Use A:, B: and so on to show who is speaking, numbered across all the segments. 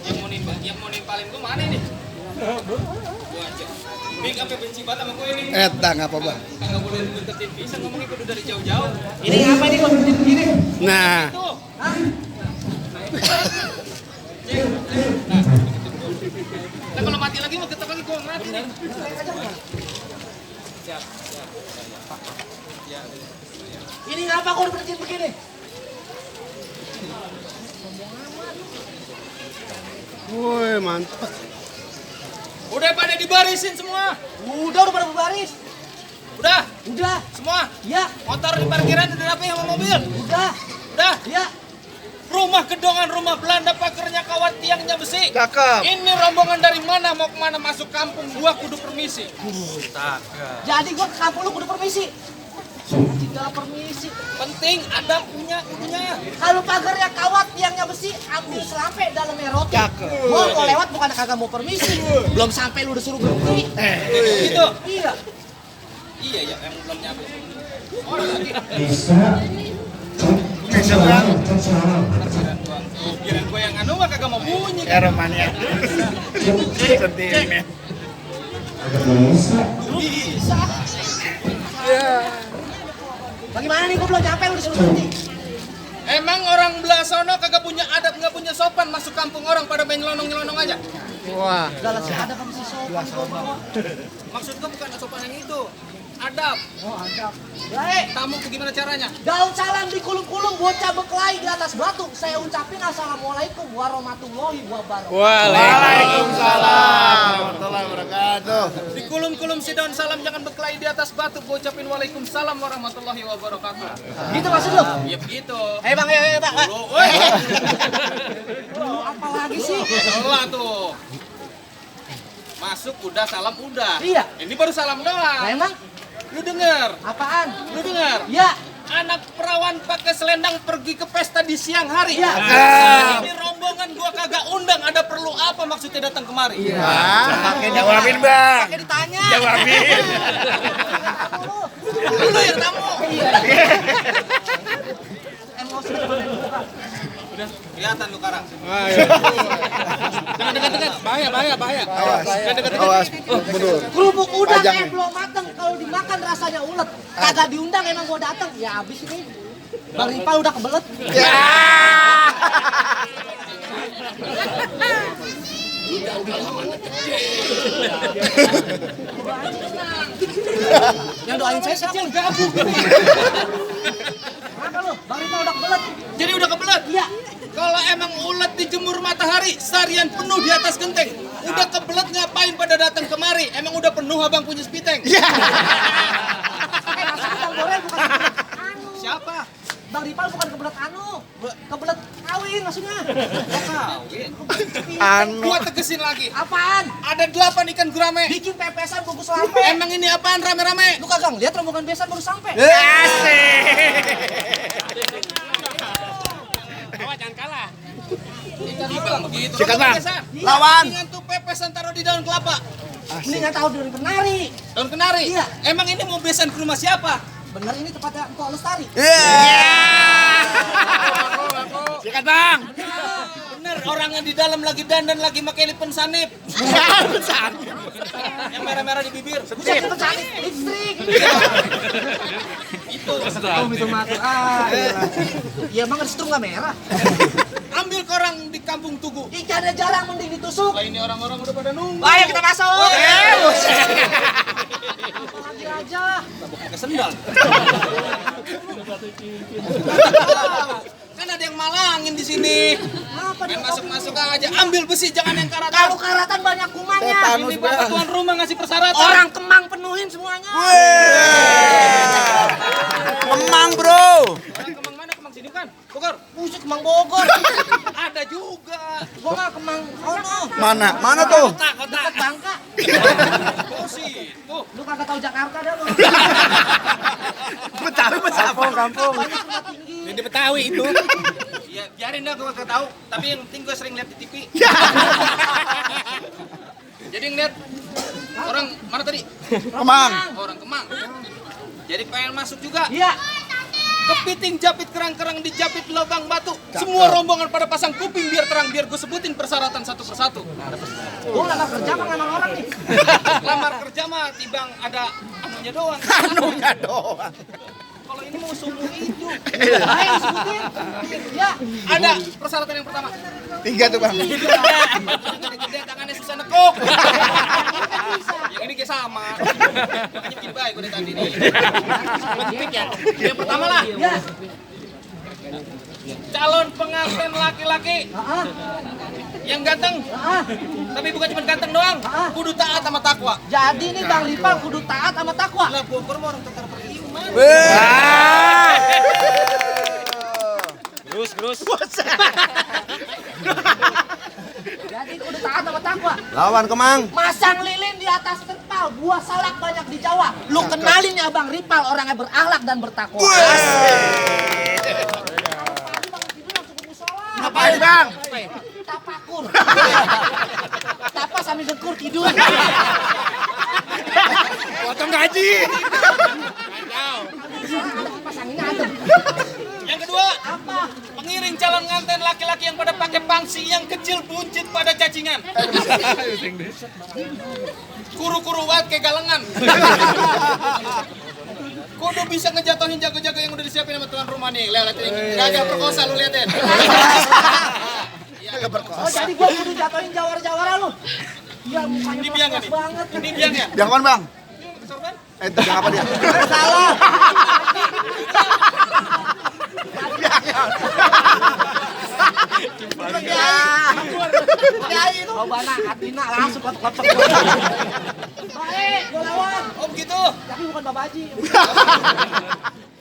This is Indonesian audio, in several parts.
A: Yang mau nimpalin gua mana nih? Gua aja. Bing sampai benci banget sama gua ini.
B: Eta nggak apa bang.
A: Kagak boleh deketin pisan ngomongnya kudu dari jauh-jauh.
C: Ini apa nih kok begini begini?
B: Nah,
A: Tuh. Nah, kalau mati lagi mau ketok lagi gua mati nih. Siap.
C: Ini ngapa kok berhenti begini?
B: woi mantap.
A: Udah pada dibarisin semua.
C: Udah pada berbaris.
A: Udah,
C: Udah.
A: semua.
C: Ya,
A: Motor di parkiran udah rapi sama mobil.
C: udah.
A: Udah.
C: Ya.
A: Rumah gedongan, rumah Belanda, pagernya kawat, tiangnya besi.
B: Cakep.
A: Ini rombongan dari mana, mau kemana, masuk kampung gua kudu permisi.
C: Jadi gua ke kampung lu kudu permisi. Tidak permisi.
A: Penting ada kudunya.
C: Kalau pagarnya kawat, tiangnya besi, ambil selampe dalamnya roti.
B: Cakep.
C: Gua mau lewat bukan kagak mau permisi. Belum sampai lu udah suruh berhenti.
A: Gitu.
C: Iya.
A: Iya ya, emang belum nyampe. Oh lagi. Kirain gua yang anu mah kagak mau bunyi.
B: Eromania. Sentimen.
C: Bisa. Bagaimana nih gua belum nyampe lu disuruh berhenti.
A: Emang orang belah sono kagak punya adat, nggak punya sopan, masuk kampung orang pada main nyelonong aja.
B: Wah.
C: Udah sih ada kan si sopan gua.
A: Maksud gua bukan sopan yang itu. Adab.
C: Oh, ada. Baik.
A: Tamu tuh gimana caranya?
C: Daun salam di kulung-kulung, bocah berkelahi di atas batu. Saya ucapin assalamualaikum warahmatullahi wabarakatuh.
B: Waalaikumsalam warahmatullahi wabarakatuh.
A: Di kulum-kulum si daun salam jangan berkelahi di atas batu. Gua ucapin waalaikumsalam warahmatullahi wabarakatuh.
C: Gitu maksud lu?
A: Ya begitu.
C: Bang, ayo bang.
A: Woi.
C: Lu apa lagi sih?
A: Salah tuh. Masuk udah salam udah.
C: Iya.
A: Ini baru salam
C: Nah,
A: doang.
C: emang
A: Lu denger?
C: apaan?
A: Lu denger?
C: Ya.
A: Anak perawan pakai selendang pergi ke pesta di siang hari.
C: Iya.
A: Ini rombongan gua kagak undang. Ada perlu apa maksudnya datang kemari?
B: Pakai jawabin bang.
C: Pakai ditanya.
B: Jawabin.
A: Lu yang tamu.
C: Iya. Emosi.
A: Udah kelihatan lu karang.
B: Jangan dekat-dekat. Bahaya. Awas. Betul.
C: Kerupuk udang
B: Pajang nih.
C: belum mateng. Kalau dimakan rasanya ulet. Kagak diundang emang gua datang. Ya habis ini. Bang Ripal udah kebelet.
B: Ya.
C: Yang doain saya siapa?
A: Gabung.
C: Kenapa lu? Bang Ripal udah kebelet.
A: Jadi udah kebelet.
C: Iya.
A: Kalau emang ulet dijemur matahari, seharian penuh di atas genteng. Udah kebelet ngapain pada datang kemari? Emang udah penuh abang punya spiteng?
C: Maksudnya Bang Borel bukan kebelet anu.
A: Siapa?
C: Bang Ripal bukan kebelet anu. Kebelet kawin maksudnya.
A: Kawin.
B: Anu.
A: Gua tegesin lagi.
C: Apaan?
A: Ada 8 ikan gurame.
C: Bikin pepesan bungkus lampe.
A: Emang ini apaan rame-rame?
C: Lu kagak ngeliat rombongan besan baru sampai.
A: Ibang begitu.
B: Sikat, Bang.
A: Pepesan.
B: Lawan.
A: Dengan tuh pepesan taruh di daun kelapa.
C: Mendingan tahu dari penari.
A: Daun kenari.
C: Iya.
A: Emang ini mau besan ke rumah siapa?
C: Bener ini tempatnya Empok Lestari.
B: Sikat bang.
A: Bener, orangnya di dalam lagi dandan lagi pakai lip pensanip. Yang merah-merah di bibir.
C: Buset itu cari lipstick.
A: Itu.
C: Itu mata. Iya emang restu nggak merah.
A: Ambil ke orang di kampung Tugu.
C: Ikannya jarang mending ditusuk.
A: Lah ini orang-orang udah pada nunggu.
C: Ayo kita masuk. Lagi aja.
A: Pakai sendal. Kan ada yang malangin di sini.
C: Apa
A: Main
C: dia?
A: masuk-masuk aja. Ambil besi jangan yang karatan.
C: Kalau karatan banyak kumannya.
B: Tetanus.
A: Ini bapak tuan rumah ngasih persyaratan.
C: Orang Kemang penuhin semuanya.
B: Kemang bro.
A: Orang Kemang mana? Kemang sini kan? Bogor.
C: Buset Kemang Bogor.
A: Ada juga.
C: Gua nggak Kemang ono.
B: Mana tuh?
A: Kota.
C: Dekat Bangka.
A: Oh sih. Tuh.
C: Lu kagak tahu Jakarta dah lu.
B: Betawi kampung.
C: Banyak tempat tinggi.
A: Ini di Betawi itu. Iya, biarin dah gua kagak tahu. Tapi yang penting gua sering lihat di TV. Jadi ngeliat orang mana tadi?
B: Kemang.
A: Orang Kemang. Jadi pengen masuk juga.
C: Iya.
A: Kepiting japit kerang-kerang dijapit lubang batu. Semua rombongan pada pasang kuping biar terang, biar gue sebutin persyaratan satu persatu.
C: Gue lamar kerja mah ngamang orang nih.
A: Lamar kerja mah tibang ada anunya doang.
B: Anunya doang.
A: Kalau ini mau seumur hidup.
C: Ayo sebutin. Ya.
A: Ada persyaratan yang pertama.
B: 3 tuh bang.
A: Gede tangannya susah nekuk. Yang ini kayak sama. Makanya bikin baik gue dari tadi nih. Penting ya. Yang pertama lah.
C: Ya.
A: Calon pengantin laki-laki yang ganteng. Tapi bukan cuma ganteng doang. Kudu taat sama takwa.
C: Jadi nih Bang Lipang kudu taat sama takwa.
A: Lah Bogor mah orang tetar beriman.
D: Terus.
C: Jadi kudu taat sama takwa.
B: Lawan Kemang.
C: Masang lilin di atas terpal, buah salak banyak di Jawa. Lu kenalin ya Bang Ripal, orangnya berakhlak dan bertakwa.
B: Ngapain bang?
C: Tapakur. Tapa sambil dengkur tidur.
B: Potong gaji.
C: Pasangin adem.
A: Yang kedua,
C: Apa?
A: pengiring calon nganten laki-laki yang pada pakai pangsi yang kecil buncit pada cacingan. Kuru-kuru wat kayak galengan. Kudu bisa ngejatuhin jago-jago yang udah disiapin sama tuan rumah nih. Lihat ini. Gagah perkosa lu liatin.
C: Oh jadi gua kudu jatuhin jawara-jawara lu. Iya mukanya
A: Ini biang
C: keras
A: nih.
C: banget.
A: Ini biang ya.
B: Biang apaan bang?
A: Sorban?
B: Biang apa dia?
C: Salah. Ya itu. Oh bana atina langsung kotak-kotak. Baik, gua lawan.
A: Oh begitu.
C: Tapi bukan babaji.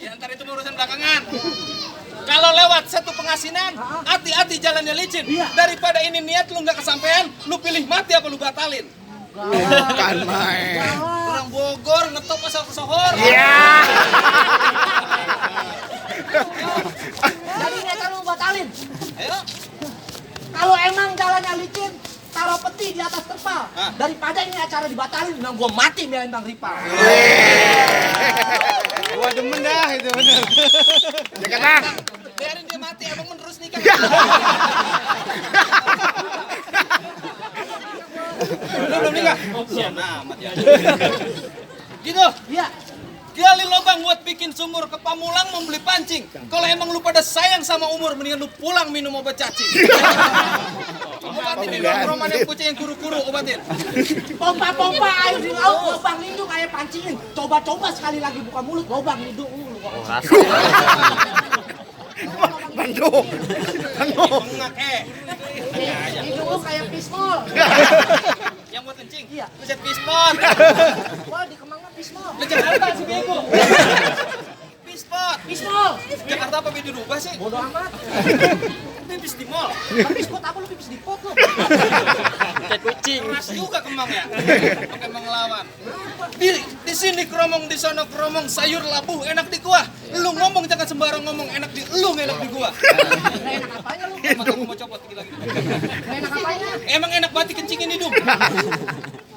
A: Ya ntar itu urusan belakangan. Kalau lewat satu pengasinan, hati-hati jalannya licin.
C: Iya.
A: Daripada ini niat lu nggak kesampean, lu pilih mati apa lu batalin?
B: Kan main.
A: Orang Bogor ngetop asal kesohor.
C: Jadi niatan lu batalin.
A: Ayo.
C: Kalau emang jalannya licin, taruh peti di atas terpal. Daripada ini acara dibatalin, bilang gua mati biarin Bang Ripal.
B: Gua demen dah itu bener. Ya kan bang?
A: Biarin dia mati, abang menerus nikah. Lu belum nikah? Sian amat ya. Gitu.
C: Iya.
A: Gali lubang buat bikin sumur, ke Pamulang membeli pancing. Kalau emang lu pada sayang sama umur, mendingan lu pulang minum obat cacing. Obatin nih, roman yang kucing yang kuru-kuru, obatin.
C: Pompa-pompa air di laut, lubang lindung air pancingin. Coba-coba sekali lagi buka mulut, lubang lindung.
B: Bandung.
A: Bengak
C: Hidung lu kayak pismol.
A: Yang buat kencing?
C: Iya.
A: Pencet pispot.
C: Wah di Kemang mah pismol.
A: Di Jakarta sih bego. Pispot.
C: Pismol.
A: Jakarta apa beda dirubah sih?
C: Bodoh amat.
A: Pipis di mall.
C: Pispot apa lu pipis di pot lu?
D: Kayak kucing.
A: Keras juga Kemang ya. Pakai mengelawan. Di sini keromong, di sana keromong, sayur labuh enak di kuah. Lu ngomong jangan sembarang ngomong, enak di lu enak di gua.
C: Gak enak apanya lu?
A: Mata gua mau copot dikit lagi.
C: Gak enak apanya?
A: Emang enak banget kencingin hidung.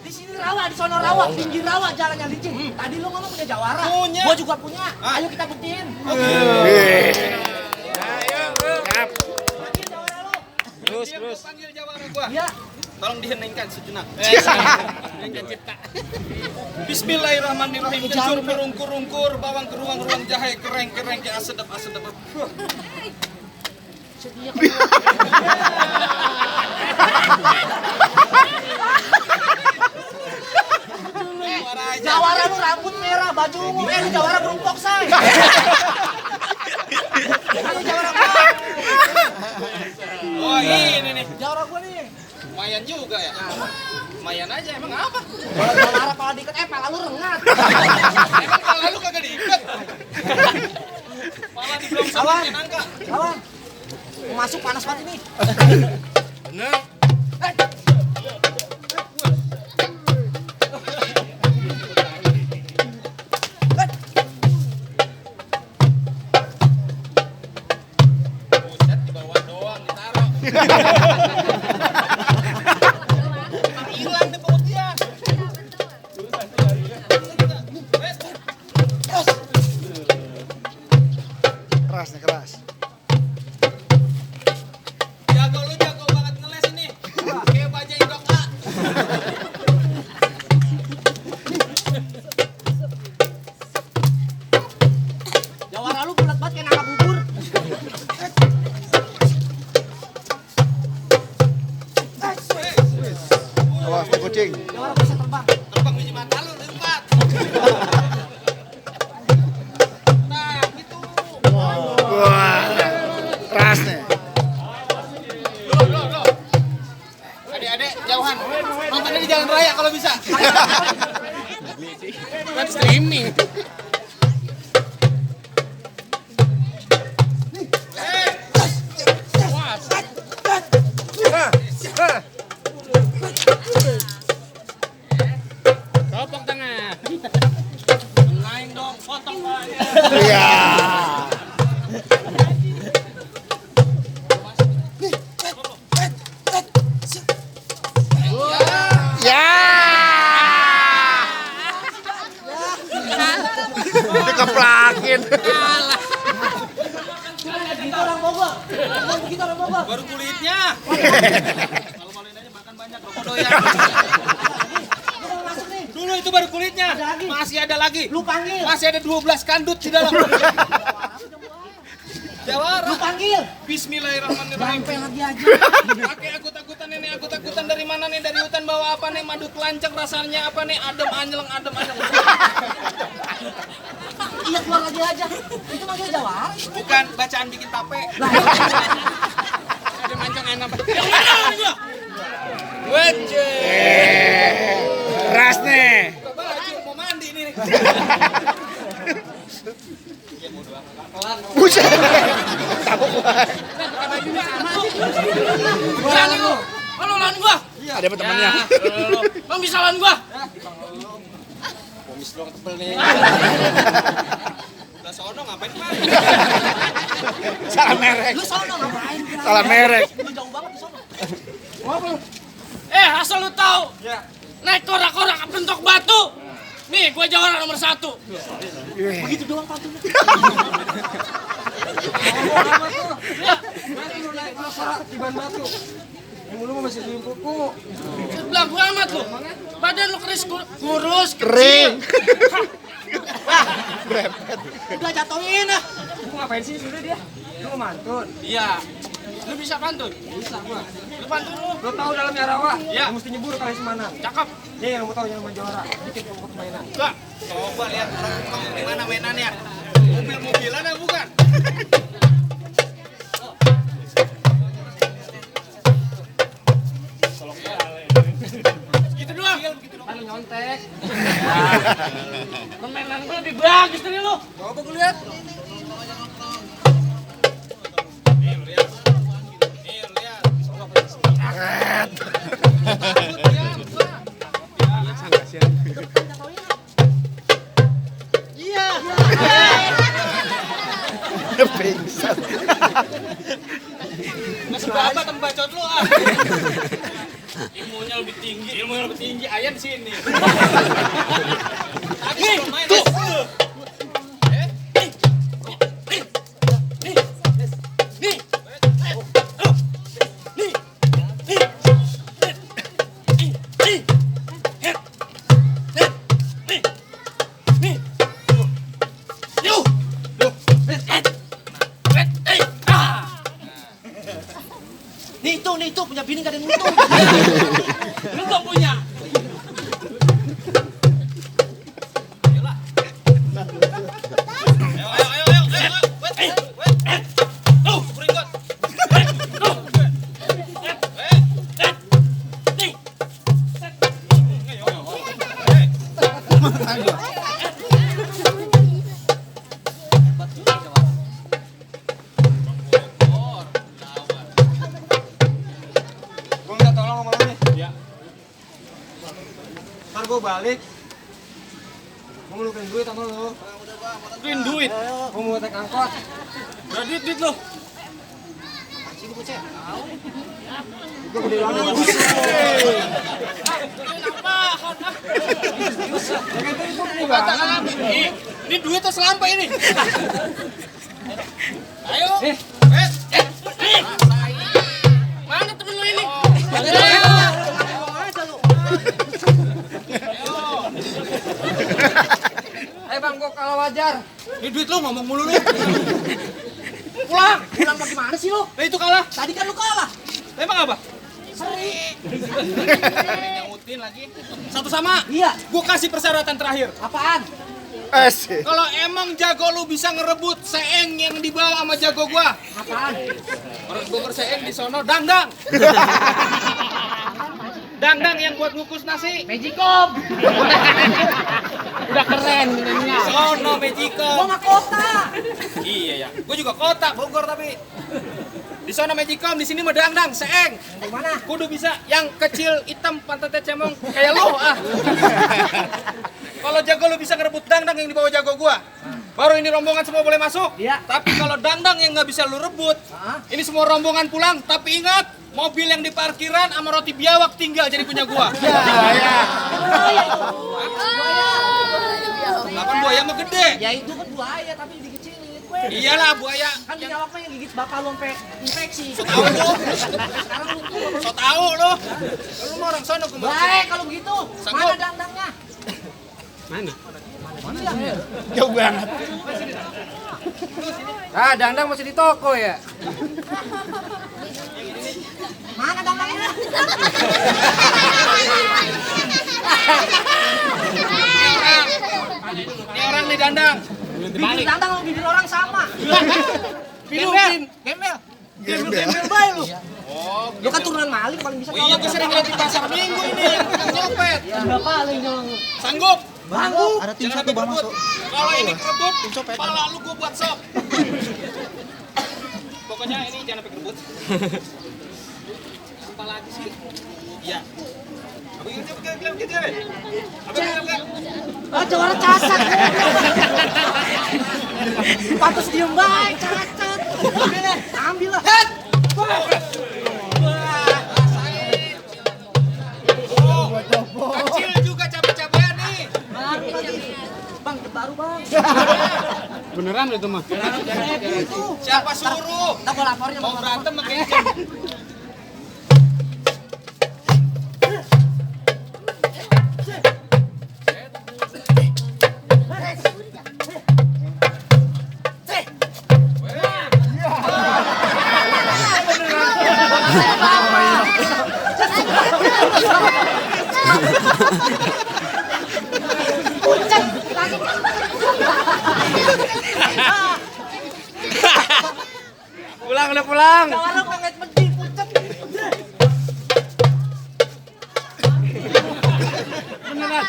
C: Di sini rawa, di sono rawa, pinggir rawa jalannya licin. Tadi lu ngomong punya jawara.
A: Punya.
C: Gua juga punya. Ayo kita buktiin. Panggil jawara lu.
A: Terus. Panggil jawara gua.
C: Iya.
A: Tolong diheningkan sejenak. Heningkan cipta. Bismillahirrahmanirrahim. Kencur merungkur-ungkur, bawang ke ruang-ruang jahe, kereng-kereng ke asedap-asedap.
C: Sedia jawara lu rambut merah, baju ungu. Lu jawara berumpok say. Ayo jawara gua.
A: Oh ini nih.
C: Jawara gua nih.
A: Lumayan juga ya. Lumayan aja emang apa?
C: Kalau jawara pala diikat, pala lu rengat.
A: Emang pala lu kagak diikat? Pala di belum
C: Awan.
A: sampai nangka.
C: Kawan, mau masuk panas banget ini.
B: Bener.
A: Buset di bawah doang ditaruh. Hilang deh perut dia. Wes.
B: kucing.
C: Jawara bisa terbang.
A: Terbang biji mata lu di tempat. Nah, gitu.
B: Wah, keras nih.
A: Adik-adik jauhan. Nontonnya di jalan raya kalau bisa. Kan streaming.
D: Topok tengah. Naik dong, potong banyak.
B: Iya. Ya. Dikeplakin.
C: Begitu orang Bogor. Bukan begitu orang Bogor.
A: Baru kulitnya. Kalau maluin aja makan banyak rokok doyan.
C: Lu mau masuk nih.
A: Dulu itu baru kulitnya.
C: Ada lagi.
A: Masih ada lagi.
C: Lu panggil.
A: Masih ada 12 kandut di dalam. Jawara.
C: Lu panggil.
A: Bismillahirrahmanirrahim.
C: Sampai lagi aja.
A: Pakai akut-akutan ini, akut-akutan dari mana nih? Dari hutan bawa apa nih? Madu kelanceng rasanya apa nih? Adem anjeleng, adem anjeleng.
C: Iya keluar lagi aja. Itu manggil Jawara.
A: Bukan bacaan bikin tape.
C: Lah,
A: Adem anjeleng enak. Yang mana gua? Wece.
B: Keras nih.
A: Coba lagi mau mandi nih.
B: Buset.
A: Lawan lu. Kalau lawan gua.
B: Ada temannya.
A: Bang bisa lawan gua. Komis doang tebel nih. Udah sono ngapain kemari?
B: Salah merek.
C: lu sono ngapain?
B: Salah merek.
C: Lu jauh banget di sono.
A: Asal lu tahu. Naik korak-korak bentuk batu. Nih, gua Jawara nomor 1.
C: Begitu doang pantunnya.
A: Sebelah gua amat lu. Badan lu keris kurus,
B: Kering.
C: Udah jatuhin ah.
E: Lu ngapain sih sudah dia? Lu mau mantun?
A: Iya. Lu bisa pantun?
E: Bisa gua.
A: Lu pantun lu.
E: Lu tahu dalamnya rawa?
A: Iya.
E: Lu mesti nyebur kali semana.
A: Cakep.
E: Dia yang mau tahu yang mau juara. Bikin kelompok mainan.
A: Enggak. Coba lihat orang di mana mainannya. Mobil-mobilan ya bukan? Gitu doang.
E: Lalu nyontek.
A: Permainan gue lebih bagus dari lu.
E: Coba gua lihat.
A: Nih, lu lihat.
C: Iya.
B: Pingsan.
A: Masih berapa tembacot lu ah? Ilmunya lebih tinggi. Ayah di sini. Tadi sebelum main. Tuh.
C: Nih itu punya bini gak ada yang untung.
A: Lu belum punya.
E: Gua minta tolong sama lu nih. Iya. Ntar gua balik. Gua mau nukerin duit sama lu.
A: Nukerin duit.
E: Gua mau naik angkot.
A: Udah duit lu.
C: Sini bocah.
E: Gua gede banget.
A: Ini duit atau selampai ini? Ayo. Mana temen lu ini?
E: Ayo bang, gua kalau wajar.
A: Ini duit lu ngomong mulu lu.
C: Pulang bagaimana sih lu?
A: Nah itu kalah.
C: Tadi kan lu kalah.
A: Emang apa?
C: Seri.
A: Nyamut Buktiin lagi. Satu sama.
C: Iya.
A: Gue kasih persyaratan terakhir.
C: Apaan?
B: Asik.
A: Kalau emang jago lu bisa ngerebut seeng yang dibawa sama jago gua.
C: Apaan?
A: Orang gua berseeng di sono dangdang. Dangdang yang buat ngukus nasi.
C: Magicom. Udah keren namanya.
A: Sono Magicom.
C: Gua mah kota.
A: Iya ya. Gua juga kota Bogor tapi. Di sono Magicom, di sini mah dangdang, seeng.
C: Di mana?
A: Kudu bisa yang kecil hitam pantatnya cemong kayak lu ah. Kalau jago lu bisa ngerebut dangdang yang dibawa jago gua. Baru ini rombongan semua boleh masuk.
C: Iya.
A: Tapi kalau dangdang yang nggak bisa lu rebut, ini semua rombongan pulang. Tapi ingat, mobil yang di parkiran sama roti biawak tinggal jadi punya gua. Lapan buaya mah gede.
C: Ya itu kan buaya tapi dikecilin.
A: Iyalah buaya.
C: Kan biawaknya yang gigit bapak lu sampai infeksi.
A: Tahu lu.
C: Sekarang lu tuh.
A: So tahu lu. Lu mah orang sono kemana?
C: Baik kalau begitu.
A: Sanggup.
C: Mana dangdangnya?
D: Mana?
B: Jauh banget.
D: Ah, dangdang masih di toko ya.
C: Mana dangdangnya?
A: Ini orang nih dandang.
C: Bibir dangdang sama bibir orang sama.
A: Gembel.
B: Gembel.
C: Baik lu. Lu kan turunan maling paling bisa
A: Oh iya, gue sering lihat di pasar minggu ini nyopet.
C: Udah paling dong.
A: Sanggup?
C: Bangku.
B: Ada tim
A: Jangan
B: satu bang
A: direbut.
B: masuk.
A: Kalau ini kerebut, pala lu gue buat sop. Pokoknya ini jangan sampai kerebut. Apa lagi sih? Iya. Apa yang bilang gitu ya? Apa yang bilang?
C: Ah, juara cacat. Patus diem baik, cacat. Ambil lah.
A: Kecil juga cabai-cabean nih.
C: Baru lagi. Bang, baru bang.
D: Beneran itu mah.
A: Siapa suruh?
C: Kita mau lapornya
A: Mau berantem makanya jam.
D: Pulang udah pulang.
C: Kawan lu pengen penting pucet. Nah,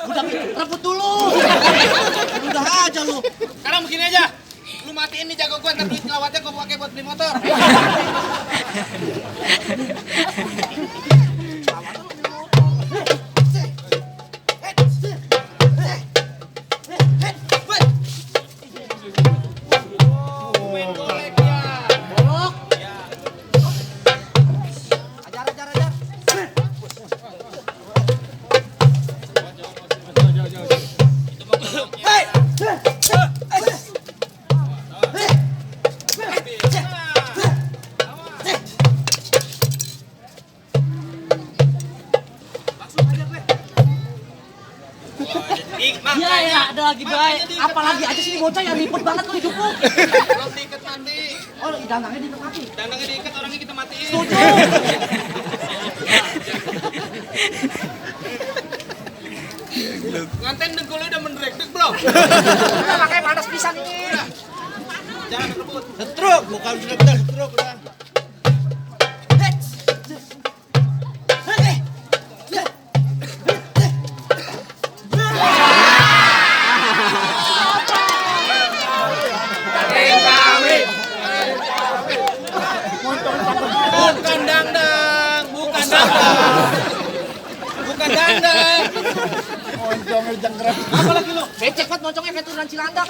C: udah rebut dulu. Udah aja lu.
A: Sekarang begini aja. Lu matiin nih jago gua, ntar duit kelawatnya gua pakai buat beli motor. Main golek ya.
C: Bolok. Ajar. Iya ya, ada lagi baik. Apalagi aja sini bocah yang ribet banget lu hidup lu.
A: Belum diikat nanti.
C: Oh, dangdangnya di mati.
A: Dandangnya diikat, orangnya kita matiin.
C: Setuju.
A: Nganten dengkulnya udah menderik belum?
C: Udah makanya panas pisan ini.
A: Jangan rebut.
B: Setruk, bukan bener-bener setruk udah.
A: Bukan dangdang, bukan dangdang. Bukan dangdang.
B: Moncongnya jengkrak.
C: Apalagi lu? Becek banget moncongnya kayak turunan Cilandak.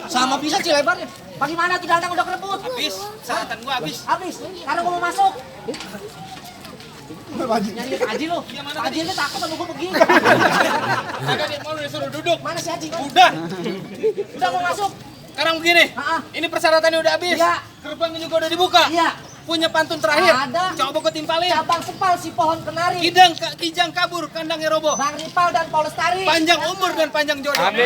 C: Sama bisa lebarnya. Bagaimana tuh dangdang udah kerebut?
A: Habis, kesehatan gua habis.
C: Habis. Karena gua mau masuk. Nyari Pak Haji lu. Pak Haji lu takut sama gua begini.
A: Kagak nih, mau disuruh duduk.
C: Mana si Haji?
A: Udah.
C: Udah mau masuk.
A: Sekarang begini.
C: Ah, ah.
A: Ini persyaratannya udah habis.
C: Iya.
A: Gerbangnya juga udah dibuka.
C: Iya.
A: punya pantun terakhir.
C: Ada.
A: Coba kau timpalin.
C: Cabang sepal si pohon kenari.
A: Kijang kabur, kandangnya roboh.
C: Bang Ripal dan Paul Lestari.
A: Panjang umur dan panjang jodoh.
D: Amin.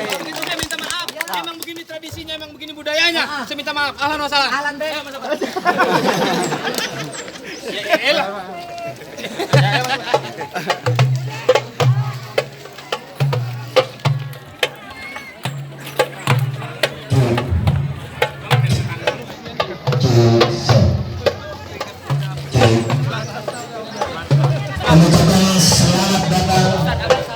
A: Kalau begitu saya minta maaf. Emang begini tradisinya, emang begini budayanya. Saya minta maaf. Ahlan wa sahlan.
C: Ahlan, Be.
A: Mas Abbas. Ya elah. Ya elah.